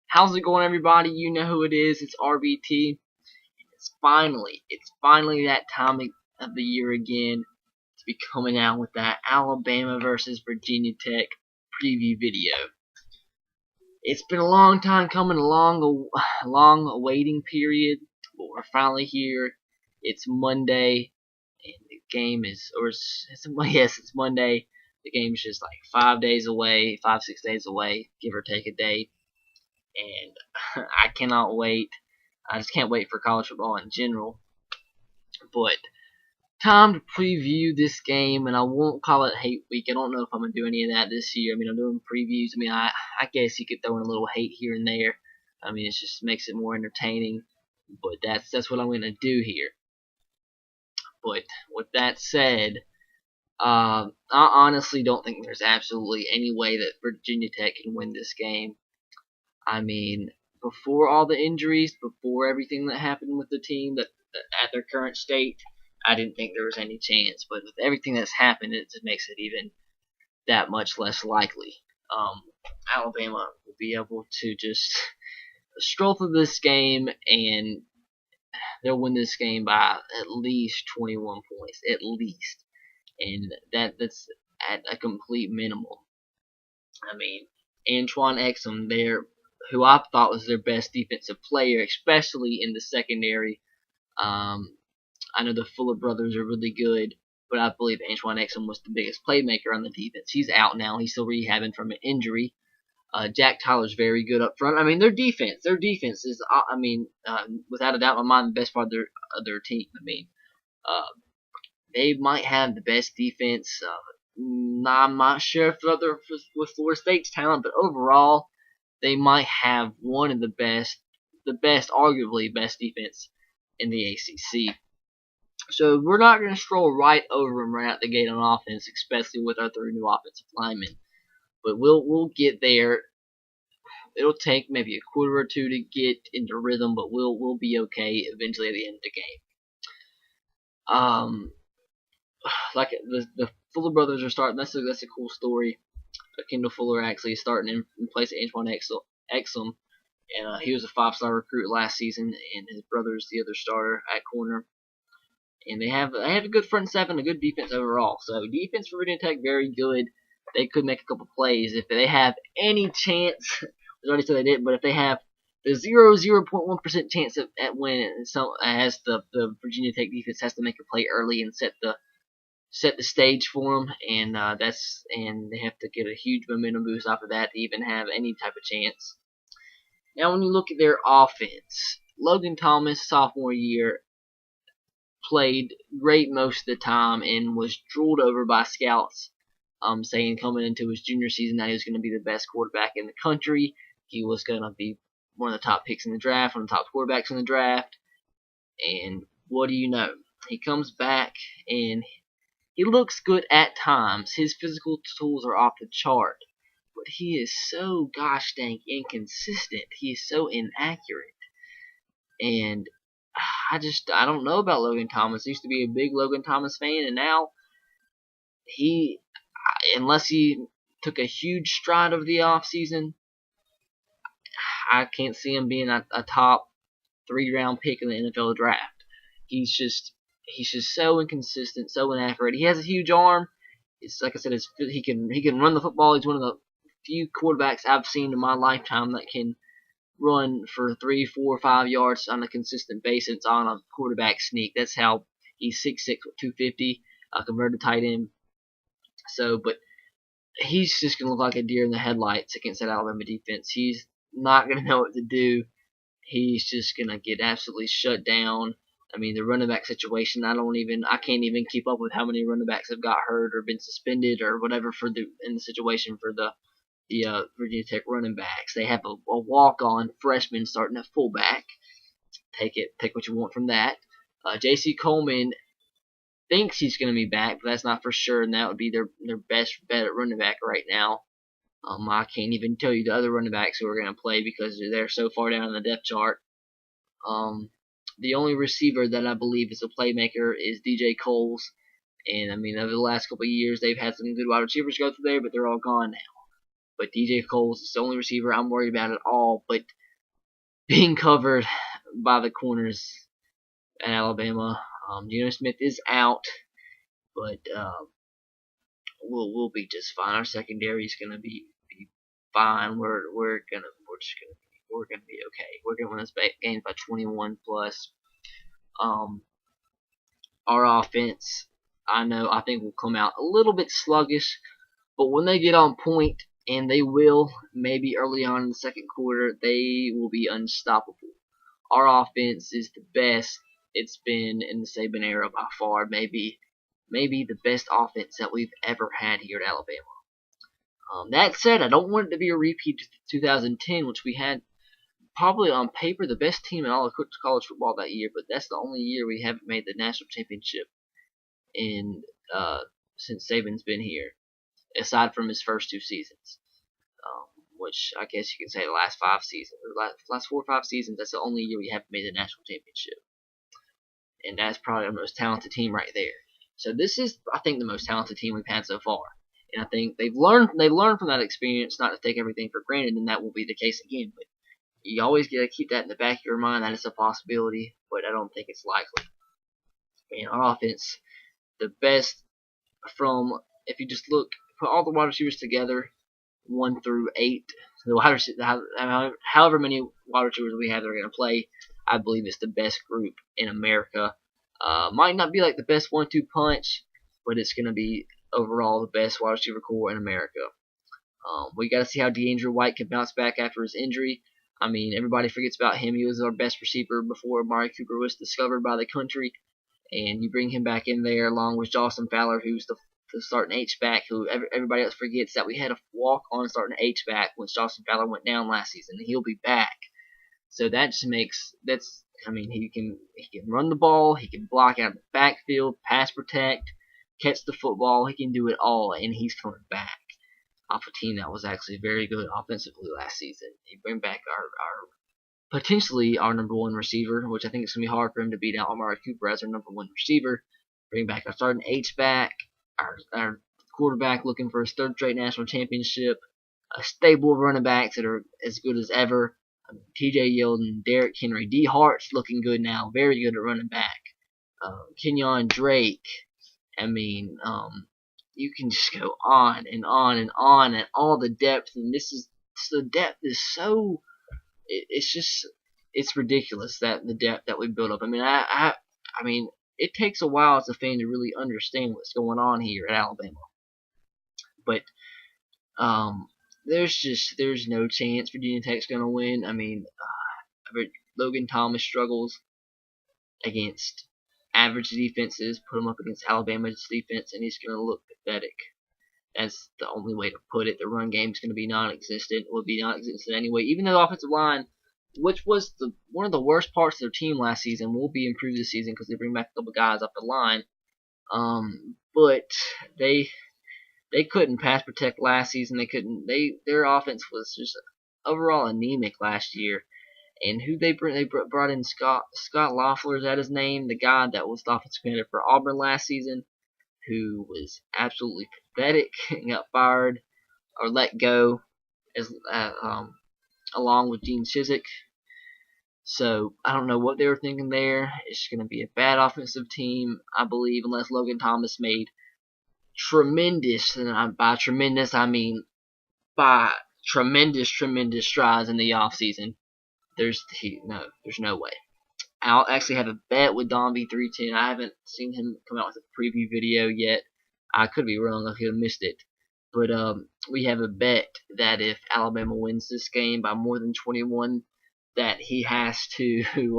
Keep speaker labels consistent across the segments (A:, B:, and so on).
A: How's it going, everybody? You know who it is. It's RBT. It's finally that time of the year again to be coming out with that Alabama versus Virginia Tech preview video. It's been a long time coming, a long awaiting period, but we're finally here. It's Monday, and the game is, yes, it's Monday. The game's just like 5 days away, 5, 6 days away, give or take a day, and I cannot wait. I just can't wait for college football in general. But time to preview this game, and I won't call it Hate Week. I don't know if I'm gonna do any of that this year. I mean, I'm doing previews. I mean, I guess you could throw in a little hate here and there. I mean, it just makes it more entertaining. But that's what I'm gonna do here. But with that said, I honestly don't think there's absolutely any way that Virginia Tech can win this game. I mean, before all the injuries, before everything that happened with the team that at their current state, I didn't think there was any chance. But with everything that's happened, it just makes it even that much less likely. Alabama will be able to just stroll through this game, and they'll win this game by at least 21 points, at least, and that's at a complete minimum. I mean, Antwone Exum there, who I thought was their best defensive player, especially in the secondary. I know the Fuller brothers are really good, but I believe Antwone Exum was the biggest playmaker on the defense. He's out now. He's still rehabbing from an injury. Jack Tyler's very good up front. I mean, their defense is, without a doubt, in my mind, the best part of their team. I mean, they might have the best defense. I'm not sure if with Florida State's talent, but overall, they might have one of the best, arguably best defense in the ACC. So we're not going to stroll right over them right out the gate on offense, especially with our 3 new offensive linemen. But we'll get there. It'll take maybe a quarter or two to get into rhythm, but we'll be okay eventually at the end of the game. Like the Fuller brothers are starting. That's a cool story. Kendall Fuller actually is starting in place of Antwone Exum, and he was a 5-star recruit last season, and his brother's the other starter at corner. And they have a good front seven, a good defense overall. So defense for Virginia Tech, very good. They could make a couple plays if they have any chance. I already said they didn't, but if they have the 0.1% chance at winning, as the Virginia Tech defense has to make a play early and set the stage for them, and they have to get a huge momentum boost off of that to even have any type of chance. Now, when you look at their offense, Logan Thomas, sophomore year, played great most of the time and was drooled over by scouts, saying coming into his junior season that he was going to be the best quarterback in the country. He was going to be one of the top picks in the draft, one of the top quarterbacks in the draft. And what do you know? He comes back and he looks good at times. His physical tools are off the chart. But he is so gosh dang inconsistent. He is so inaccurate. And I don't know about Logan Thomas. I used to be a big Logan Thomas fan, and now unless he took a huge stride over the offseason, I can't see him being a top 3-round pick in the NFL draft. He's just so inconsistent, so inaccurate. He has a huge arm. It's like I said, he can run the football. He's one of the few quarterbacks I've seen in my lifetime that can run for 3, 4, 5 yards on a consistent basis on a quarterback sneak. That's how he's 6'6", 250, converted tight end. So, but he's just going to look like a deer in the headlights against that Alabama defense. He's not going to know what to do. He's just going to get absolutely shut down. I mean, the running back situation, I can't even keep up with how many running backs have got hurt or been suspended or whatever in the situation for the Virginia Tech running backs. They have a walk-on freshman starting at fullback. Take what you want from that. J.C. Coleman thinks he's going to be back, but that's not for sure, and that would be their best bet at running back right now. I can't even tell you the other running backs who are going to play because they're so far down on the depth chart. The only receiver that I believe is a playmaker is DJ Coles. And, I mean, over the last couple of years, they've had some good wide receivers go through there, but they're all gone now. But DJ Cole's the only receiver I'm worried about at all. But being covered by the corners at Alabama, Geno Smith is out, but we'll be just fine. Our secondary is gonna be fine. We're gonna be okay. We're gonna win this game by 21 plus. Our offense, I think will come out a little bit sluggish, but when they get on point, and they will, maybe early on in the second quarter, they will be unstoppable. Our offense is the best it's been in the Saban era by far. Maybe the best offense that we've ever had here at Alabama. That said, I don't want it to be a repeat of 2010, which we had probably on paper the best team in all of college football that year, but that's the only year we haven't made the national championship in since Saban's been here, aside from his first 2 seasons, which I guess you can say the last 5 seasons, or last 4 or 5 seasons. That's the only year we haven't made the national championship, and that's probably our most talented team right there. So this is, I think, the most talented team we've had so far. And I think they've learned from that experience not to take everything for granted, and that will be the case again. But you always got to keep that in the back of your mind that it's a possibility, but I don't think it's likely. And our offense, the best from, if you just look, put all the wide receivers together, 1 through 8, however many wide receivers we have that are going to play, I believe it's the best group in America. Might not be like the best 1-2 punch, but it's going to be overall the best wide receiver core in America. We got to see how DeAndre White can bounce back after his injury. I mean, everybody forgets about him. He was our best receiver before Amari Cooper was discovered by the country. And you bring him back in there along with Dawson Fowler, who's the starting H-back, who everybody else forgets that we had a walk-on starting H-back once Dawson Fowler went down last season. And he'll be back. So that just makes, he can run the ball, he can block out the backfield, pass protect, catch the football, he can do it all, and he's coming back off a team that was actually very good offensively last season. He bring back our potentially our number 1 receiver, which I think it's going to be hard for him to beat out Amari Cooper as our number 1 receiver. Bring back our starting H-back, our quarterback looking for his 3rd straight national championship, a stable of running backs that are as good as ever. TJ Yeldon, Derrick Henry, D. Hart's looking good now, very good at running back. Kenyon Drake. You can just go on and on and on, and all the depth, and the depth is so, it's ridiculous, that the depth that we built up. It takes a while as a fan to really understand what's going on here at Alabama, but there's no chance Virginia Tech's gonna win. Logan Thomas struggles against average defenses, put him up against Alabama's defense, and he's going to look pathetic. That's the only way to put it. The run game's going to be non-existent. It will be non-existent anyway. Even though the offensive line, which was one of the worst parts of their team last season, will be improved this season because they bring back a couple guys off the line. But they couldn't pass protect last season. Their offense was just overall anemic last year. And who they brought in Scott Loeffler, is that his name? The guy that was the offensive coordinator for Auburn last season, who was absolutely pathetic and got fired or let go, along with Gene Chizik. So I don't know what they were thinking there. It's going to be a bad offensive team, I believe, unless Logan Thomas made tremendous, and by tremendous I mean by tremendous strides in the offseason. There's no way. I'll actually have a bet with Don B310. I haven't seen him come out with a preview video yet. I could be wrong. I could have missed it. But we have a bet that if Alabama wins this game by more than 21, that he actually has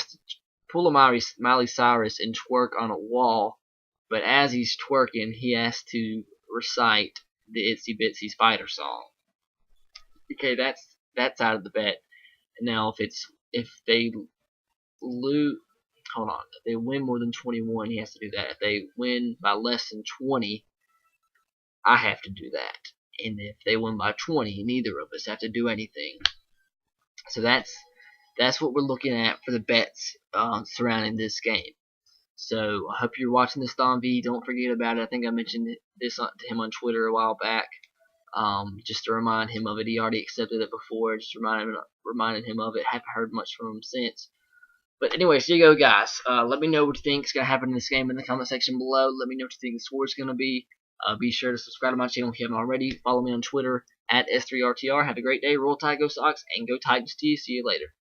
A: to pull a Miley Cyrus and twerk on a wall. But as he's twerking, he has to recite the Itsy Bitsy Spider song. Okay, that's out of the bet. Now, if they lose, if they win more than 21, he has to do that. If they win by less than 20, I have to do that. And if they win by 20, neither of us have to do anything. So that's what we're looking at for the bets surrounding this game. So I hope you're watching this, Don V. Don't forget about it. I think I mentioned this to him on Twitter a while back. just to remind him of it. He already accepted it before, just reminding him of it. Haven't heard much from him since. But anyways, there you go, guys. Let me know what you think is going to happen in this game in the comment section below. Let me know what you think the score is going to be. Be sure to subscribe to my channel if you haven't already. Follow me on Twitter at S3RTR. Have a great day. Roll Tide, go Sox, and go Titans to you. See you later.